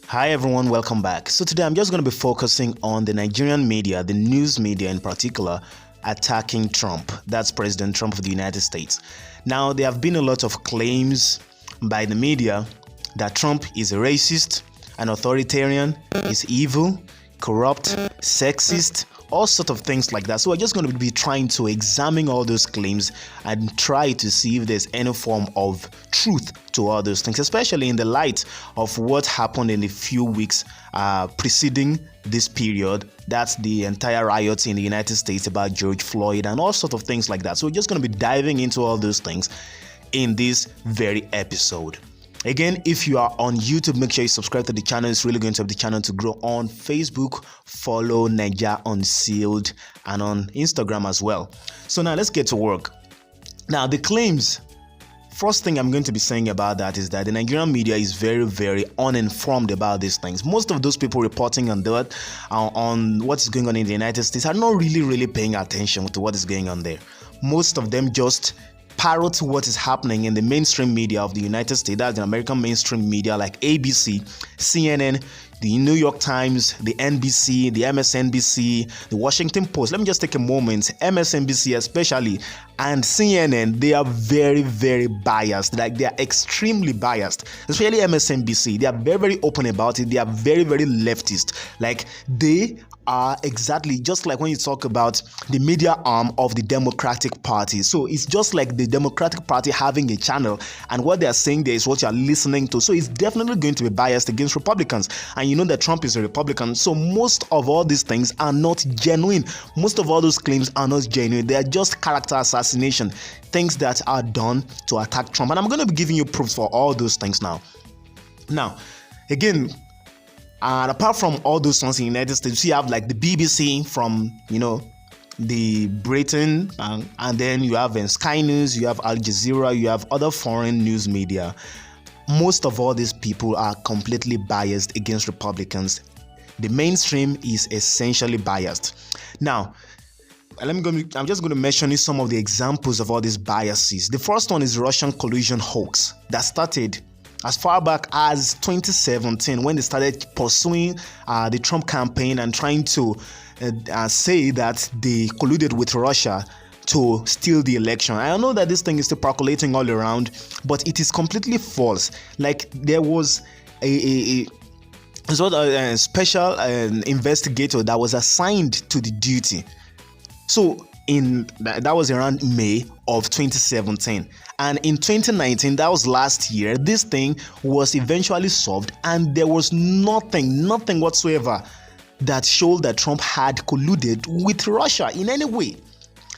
Hi everyone, welcome back. So today I'm just going to be focusing on the Nigerian media, the news media in particular, attacking Trump. That's President Trump of the United States. Now, there have been a lot of claims by the media that Trump is a racist, an authoritarian, is evil, corrupt, sexist, all sorts of things like that. So we're just going to be trying to examine all those claims and try to see if there's any form of truth to all those things, especially in the light of what happened in the few weeks preceding this period. That's the entire riots in the United States about George Floyd and all sorts of things like that. So we're just going to be diving into all those things in this very episode. Again, if you are on YouTube, make sure you subscribe to the channel. It's really going to help the channel to grow. On Facebook, follow Naija Unsealed, and on Instagram as well. So now let's get to work. Now, the claims, first thing I'm going to be saying about that is that the Nigerian media is very, very uninformed about these things. Most of those people reporting on that, on what is going on in the United States, are not really paying attention to what is going on there. Most of them just parrot what is happening in the mainstream media of the United States. That's the American mainstream media like ABC, CNN, the New York Times, the NBC, the MSNBC, the Washington Post. Let me just take a moment. MSNBC especially and CNN, they are very biased. Like, they are extremely biased. Especially MSNBC. They are very open about it. They are very leftist. Like, they are exactly just like when you talk about the media arm of the Democratic Party. So it's just like the Democratic Party having a channel, and what they are saying there is what you are listening to. So it's definitely going to be biased against Republicans. And you know that Trump is a Republican. So most of all these things are not genuine. Most of all those claims are not genuine. They are just character assassination, things that are done to attack Trump. And I'm going to be giving you proofs for all those things now. Now, again, and apart from all those ones in the United States, you have like the BBC from, the Britain, and then you have Sky News, you have Al Jazeera, you have other foreign news media. Most of all these people are completely biased against Republicans. The mainstream is essentially biased. Now, I'm just going to mention some of the examples of all these biases. The first one is Russian collusion hoax that started as far back as 2017, when they started pursuing the Trump campaign and trying to say that they colluded with Russia to steal the election. I know that this thing is still percolating all around, but it is completely false. Like, there was a special investigator that was assigned to the duty. So that was around May of 2017, and in 2019, that was last year, this thing was eventually solved, and there was nothing whatsoever that showed that Trump had colluded with Russia in any way.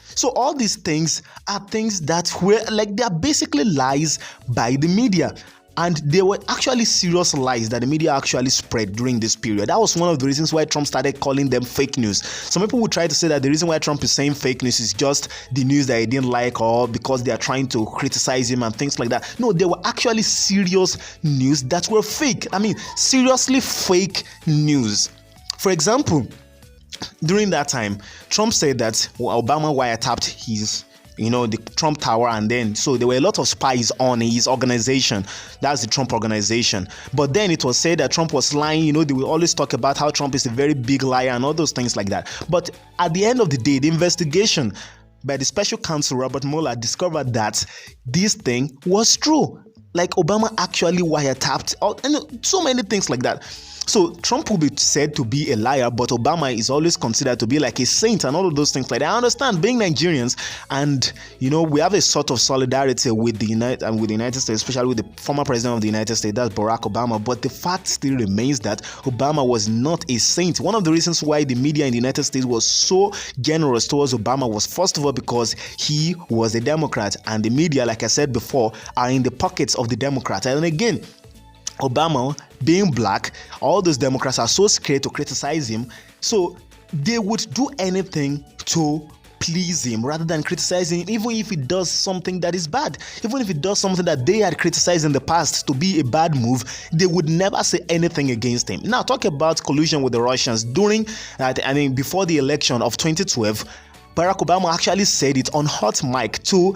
So all these things are things that were like, they are basically lies by the media. And they were actually serious lies that the media actually spread during this period. That was one of the reasons why Trump started calling them fake news. Some people would try to say that the reason why Trump is saying fake news is just the news that he didn't like, or because they are trying to criticize him and things like that. No, they were actually serious news that were fake. I mean, seriously fake news. For example, during that time, Trump said that Obama wiretapped his the Trump Tower, and then so there were a lot of spies on his organization. That's the Trump organization. But then it was said that Trump was lying. They will always talk about how Trump is a very big liar and all those things like that. But at the end of the day, the investigation by the special counsel Robert Mueller discovered that this thing was true. Like, Obama actually wiretapped, and so many things like that. So Trump will be said to be a liar, but Obama is always considered to be like a saint and all of those things like that. I understand, being Nigerians, and we have a sort of solidarity with the United States, especially with the former president of the United States, that's Barack Obama. But the fact still remains that Obama was not a saint. One of the reasons why the media in the United States was so generous towards Obama was, first of all, because he was a Democrat, and the media, like I said before, are in the pockets of the Democrats. And again, Obama being black, all those Democrats are so scared to criticize him, so they would do anything to please him rather than criticizing him, even if he does something that is bad. Even if he does something that they had criticized in the past to be a bad move, they would never say anything against him. Now, talk about collusion with the Russians. Before the election of 2012, Barack Obama actually said it on hot mic to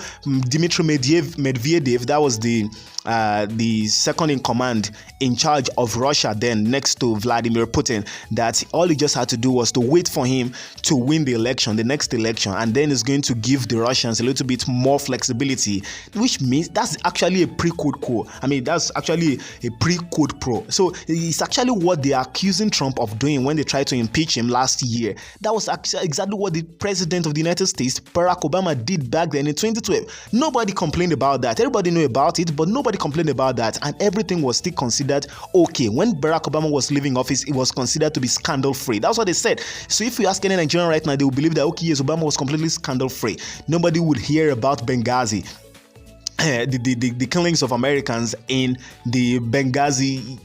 Dmitry Medvedev, that was the the second in command in charge of Russia, then next to Vladimir Putin, that all he just had to do was to wait for him to win the next election, and then it's going to give the Russians a little bit more flexibility, which means that's actually a pre-quid quo. I mean, that's actually a pre-quid pro. So it's actually what they are accusing Trump of doing when they tried to impeach him last year. That was exactly what the president of the United States, Barack Obama, did back then in 2012. Nobody complained about that. Everybody knew about it, but nobody complained about that, and everything was still considered okay. When Barack Obama was leaving office, it was considered to be scandal-free. That's what they said. So if you ask any Nigerian right now, they will believe that, okay, yes, Obama was completely scandal-free. Nobody would hear about Benghazi. The killings of Americans in the Benghazi,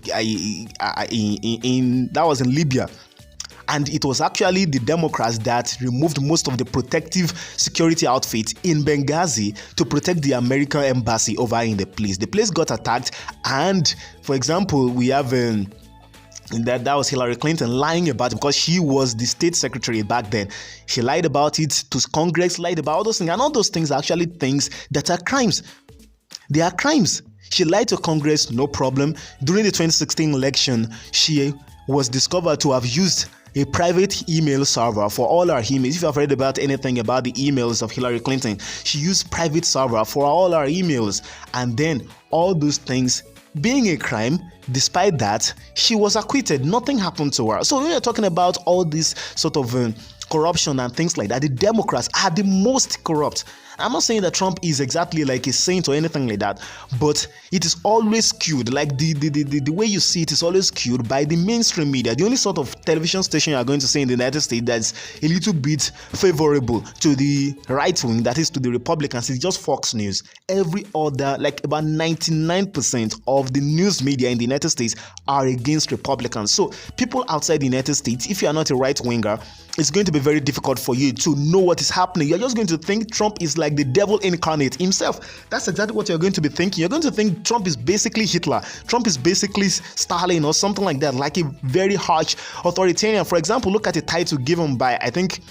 that was in Libya. And it was actually the Democrats that removed most of the protective security outfits in Benghazi to protect the American embassy over in the place. The place got attacked, and for example, we have that was Hillary Clinton lying about it, because she was the state secretary back then. She lied about it to Congress, lied about all those things, and all those things are actually things that are crimes. They are crimes. She lied to Congress, no problem. During the 2016 election, she was discovered to have used a private email server for all our emails. If you have read about anything about the emails of Hillary Clinton, she used private server for all our emails, and then all those things being a crime, despite that, she was acquitted. Nothing happened to her. So when you're talking about all this sort of corruption and things like that, the Democrats are the most corrupt. I'm not saying that Trump is exactly like a saint or anything like that, but it is always skewed. Like the way you see it is always skewed by the mainstream media. The only sort of television station you are going to see in the United States that's a little bit favorable to the right wing, that is to the Republicans, is just Fox News. Every other, like about 99% of the news media in the United States are against Republicans. So people outside the United States, if you are not a right winger, it's going to be very difficult for you to know what is happening. You're just going to think Trump is like the devil incarnate himself. That's exactly what you're going to be thinking. You're going to think Trump is basically Hitler. Trump is basically Stalin or something like that, like a very harsh authoritarian. For example, look at the title given by, I think,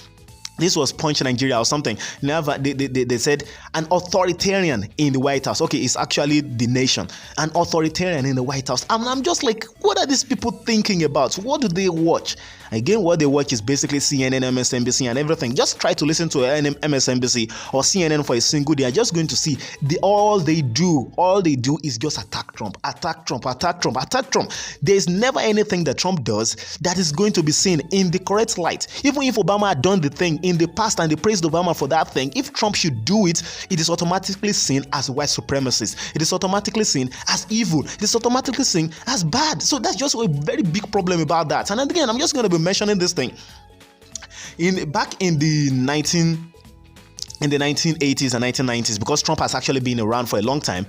this was Punch Nigeria or something. Never, they said an authoritarian in the White House. Okay, it's actually The Nation. An authoritarian in the White House. And I'm just like, what are these people thinking about? What do they watch? Again, what they watch is basically CNN, MSNBC, and everything. Just try to listen to MSNBC or CNN for a single day. You're just going to see all they do is just attack Trump, attack Trump, attack Trump, attack Trump. There's never anything that Trump does that is going to be seen in the correct light. Even if Obama had done the thing in the past and they praised Obama for that thing, if Trump should do it, it is automatically seen as white supremacist. It is automatically seen as evil. It is automatically seen as bad. So that's just a very big problem about that. And again, I'm just going to be mentioning this thing. Back in the 1980s and 1990s, because Trump has actually been around for a long time.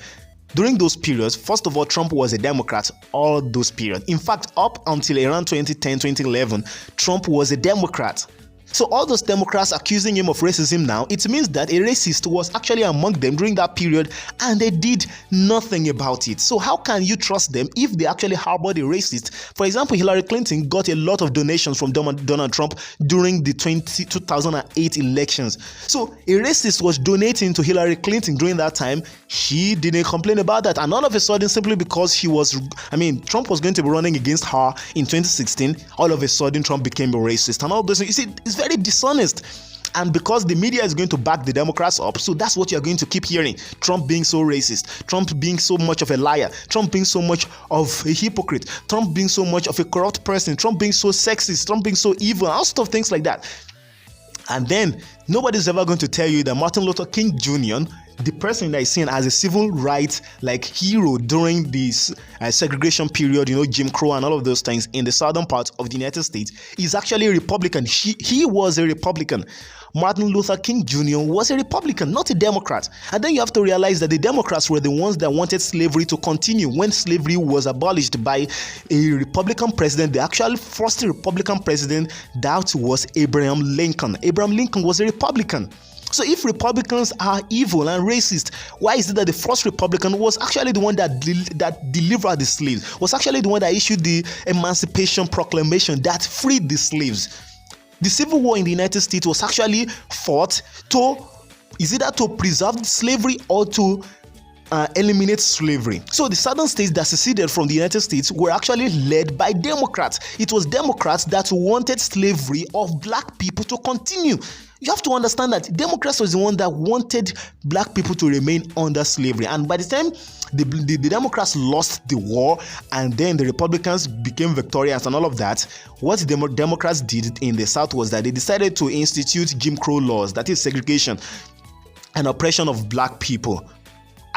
During those periods, first of all, Trump was a Democrat all those periods. In fact, up until around 2010, 2011, Trump was a Democrat. So all those Democrats accusing him of racism now, it means that a racist was actually among them during that period and they did nothing about it. So how can you trust them if they actually harbored a racist? For example, Hillary Clinton got a lot of donations from Donald Trump during the 2008 elections. So a racist was donating to Hillary Clinton during that time. She didn't complain about that. And all of a sudden, simply because Trump was going to be running against her in 2016, all of a sudden Trump became a racist. And all those things, you see, it's very dishonest. And because the media is going to back the Democrats up, so that's what you're going to keep hearing. Trump being so racist, Trump being so much of a liar, Trump being so much of a hypocrite, Trump being so much of a corrupt person, Trump being so sexist, Trump being so evil, all sort of things like that. And then nobody's ever going to tell you that Martin Luther King Jr., the person that is seen as a civil rights hero during this segregation period, Jim Crow and all of those things in the southern part of the United States, is actually a Republican. He was a Republican. Martin Luther King Jr. was a Republican, not a Democrat. And then you have to realize that the Democrats were the ones that wanted slavery to continue when slavery was abolished by a Republican president. The actual first Republican president, that was Abraham Lincoln. Abraham Lincoln was a Republican. So if Republicans are evil and racist, why is it that the first Republican was actually the one that delivered the slaves, was actually the one that issued the Emancipation Proclamation that freed the slaves? The Civil War in the United States was actually fought to, is either to preserve slavery or to eliminate slavery. So the southern states that seceded from the United States were actually led by Democrats. It was Democrats that wanted slavery of black people to continue. You have to understand that Democrats was the one that wanted black people to remain under slavery. And by the time the Democrats lost the war and then the Republicans became victorious and all of that, what the Democrats did in the South was that they decided to institute Jim Crow laws, that is segregation and oppression of black people.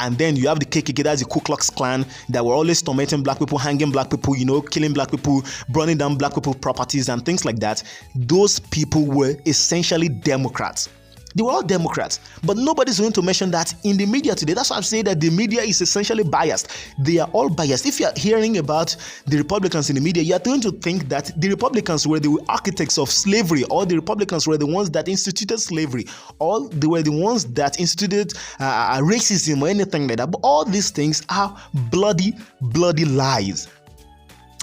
And then you have the KKK, that's the Ku Klux Klan, that were always tormenting black people, hanging black people, killing black people, burning down black people properties and things like that. Those people were essentially Democrats. They were all Democrats, but nobody's going to mention that in the media today. That's why I'm saying that the media is essentially biased. They are all biased. If you're hearing about the Republicans in the media, you're going to think that the Republicans were the architects of slavery, or the Republicans were the ones that instituted slavery, or they were the ones that instituted racism or anything like that. But all these things are bloody lies.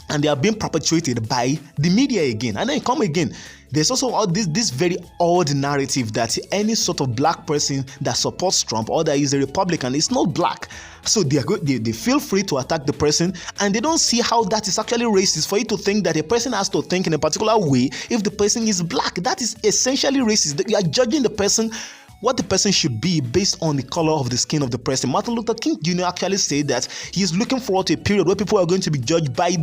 And they are being perpetuated by the media again. And then come again. There's also all this very odd narrative that any sort of black person that supports Trump or that is a Republican is not black. So they feel free to attack the person, and they don't see how that is actually racist for you to think that a person has to think in a particular way if the person is black. That is essentially racist. You are judging the person, what the person should be, based on the color of the skin of the person. Martin Luther King Jr. actually said that he is looking forward to a period where people are going to be judged by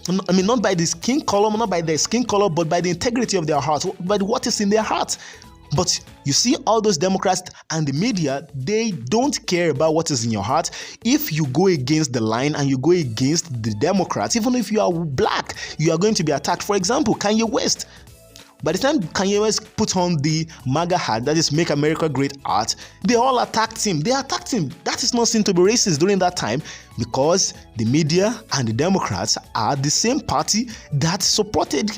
not by the skin color, not by their skin color, but by the integrity of their heart, by what is in their heart. But you see, all those Democrats and the media, they don't care about what is in your heart. If you go against the line and you go against the Democrats, even if you are black, you are going to be attacked. For example, Kanye West. By the time Kanye West put on the MAGA hat, that is Make America Great Art, they all attacked him. They attacked him. That is not seen to be racist during that time, because the media and the Democrats are the same party that supported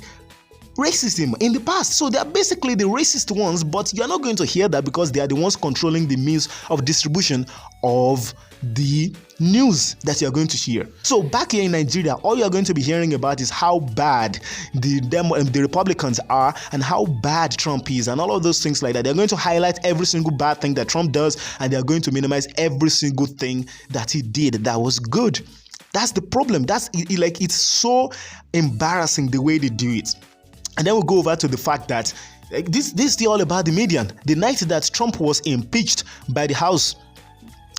racism in the past. So they are basically the racist ones, but you're not going to hear that because they are the ones controlling the means of distribution of the news that you're going to hear. So back here in Nigeria, all you're going to be hearing about is how bad the Republicans are and how bad Trump is and all of those things like that. They're going to highlight every single bad thing that Trump does, and they're going to minimize every single thing that he did that was good. That's the problem. It's so embarrassing the way they do it. And then we'll go over to the fact that this is all about the media. The night that Trump was impeached by the House,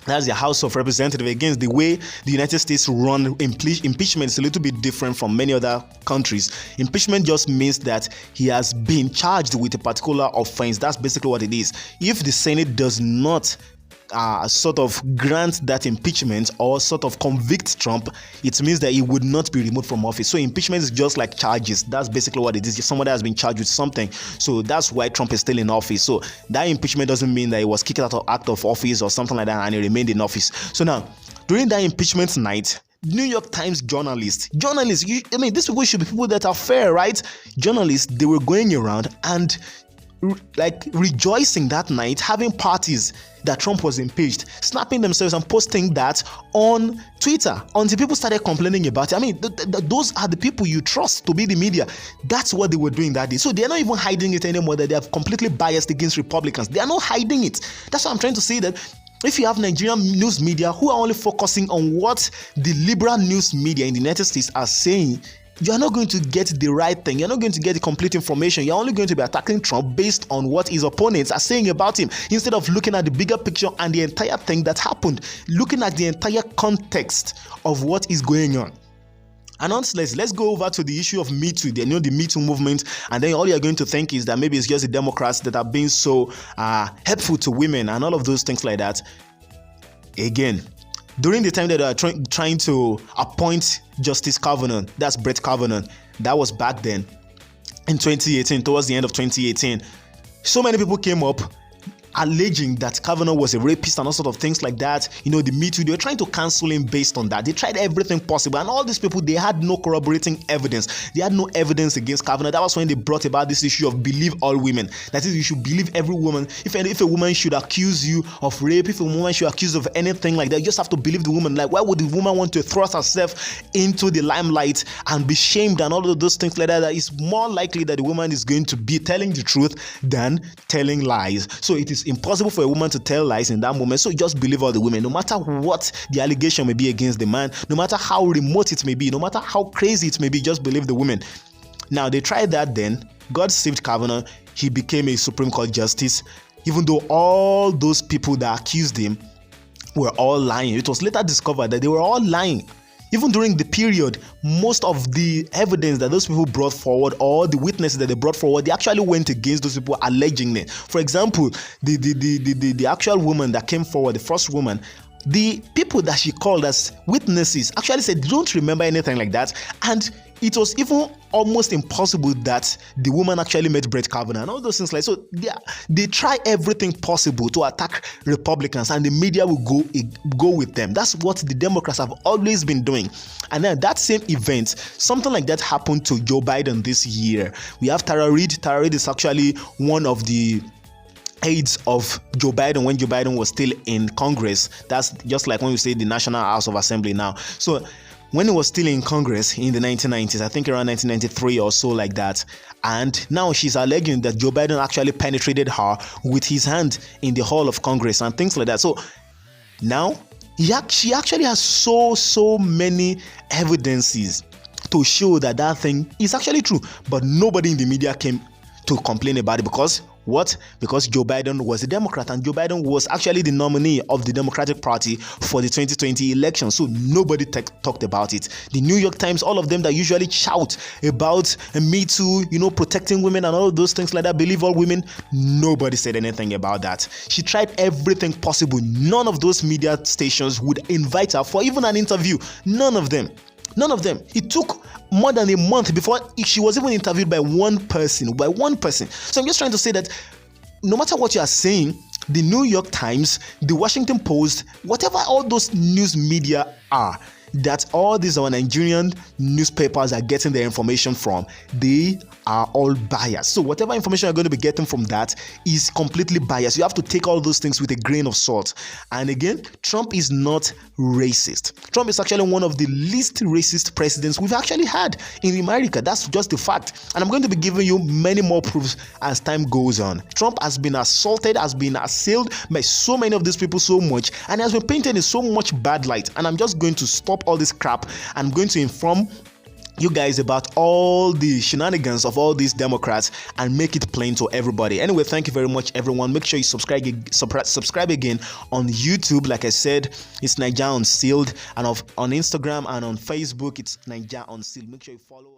that's the House of Representatives. Against the way the United States run impeachment is a little bit different from many other countries. Impeachment just means that he has been charged with a particular offense. That's basically what it is. If the Senate does not sort of grant that impeachment or sort of convict Trump, it means that he would not be removed from office. So impeachment is just like charges. That's basically what it is. Somebody has been charged with something. So that's why Trump is still in office. So that impeachment doesn't mean that he was kicked out of office or something like that and he remained in office. So now, during that impeachment night, New York Times journalists, these people should be people that are fair, right? Journalists, they were going around and rejoicing that night, having parties that Trump was impeached, snapping themselves and posting that on Twitter until people started complaining about it. Those are the people you trust to be the media. That's what they were doing that day. So they're not even hiding it anymore, that they are completely biased against Republicans. They are not hiding it. That's what I'm trying to say, that if you have Nigerian news media who are only focusing on what the liberal news media in the United States are saying, you are not going to get the right thing. You're not going to get the complete information. You're only going to be attacking Trump based on what his opponents are saying about him, instead of looking at the bigger picture and the entire thing that happened, looking at the entire context of what is going on. And honestly, let's go over to the issue of Me Too, the Me Too movement, and then all you're going to think is that maybe it's just the Democrats that are being so helpful to women and all of those things like that. Again, during the time that they are trying to appoint Justice Kavanaugh, that's Brett Kavanaugh, that was back then in 2018, towards the end of 2018, so many people came up alleging that Kavanaugh was a rapist and all sort of things like that. The Me Too, they were trying to cancel him based on that. They tried everything possible, and all these people, they had no corroborating evidence. They had no evidence against Kavanaugh. That was when they brought about this issue of believe all women. That is, you should believe every woman. If a woman should accuse you of rape, if a woman should accuse you of anything like that, you just have to believe the woman. Like, why would the woman want to thrust herself into the limelight and be shamed and all of those things like that? That is more likely that the woman is going to be telling the truth than telling lies. So it is impossible for a woman to tell lies in that moment. So just believe all the women, no matter what the allegation may be against the man, no matter how remote it may be, no matter how crazy it may be, just believe the women. Now they tried that then. God saved Kavanaugh. He became a Supreme Court justice, even though all those people that accused him were all lying. It was later discovered that they were all lying. Even during the period, most of the evidence that those people brought forward, or the witnesses that they brought forward, they actually went against those people alleging it. For example, the actual woman that came forward, the first woman, the people that she called as witnesses actually said they don't remember anything like that, and it was even almost impossible that the woman actually met Brett Kavanaugh and all those things. Like, so they try everything possible to attack Republicans, and the media will go with them. That's what the Democrats have always been doing. And then that same event, something like that happened to Joe Biden this year. We have Tara Reid. Tara Reid is actually one of the aides of Joe Biden when Joe Biden was still in Congress. That's just like when we say the National House of Assembly now. So when he was still in Congress in the 1990s, I think around 1993 or so like that, and now she's alleging that Joe Biden actually penetrated her with his hand in the hall of Congress and things like that. So now she actually has so many evidences to show that that thing is actually true, but nobody in the media came to complain about it. Because what? Because Joe Biden was a Democrat, and Joe Biden was actually the nominee of the Democratic Party for the 2020 election. So nobody talked about it. The New York Times, all of them that usually shout about Me Too, protecting women and all of those things like that, believe all women, nobody said anything about that. She tried everything possible. None of those media stations would invite her for even an interview. None of them. It took more than a month before she was even interviewed by one person. So I'm just trying to say that no matter what you are saying, the New York Times, the Washington Post, whatever all those news media are, that all these our Nigerian newspapers are getting their information from, they are all biased. So whatever information you're going to be getting from that is completely biased. You have to take all those things with a grain of salt. And again, Trump is not racist. Trump is actually one of the least racist presidents we've actually had in America. That's just the fact. And I'm going to be giving you many more proofs as time goes on. Trump has been assaulted, has been assailed by so many of these people so much, and has been painted in so much bad light. And I'm just going to stop all this crap. I'm going to inform you guys about all the shenanigans of all these Democrats and make it plain to everybody. Anyway, thank you very much, everyone. Make sure you subscribe again on YouTube. Like I said, it's Naija Unsealed, and on Instagram and on Facebook, it's Naija Unsealed. Make sure you follow us.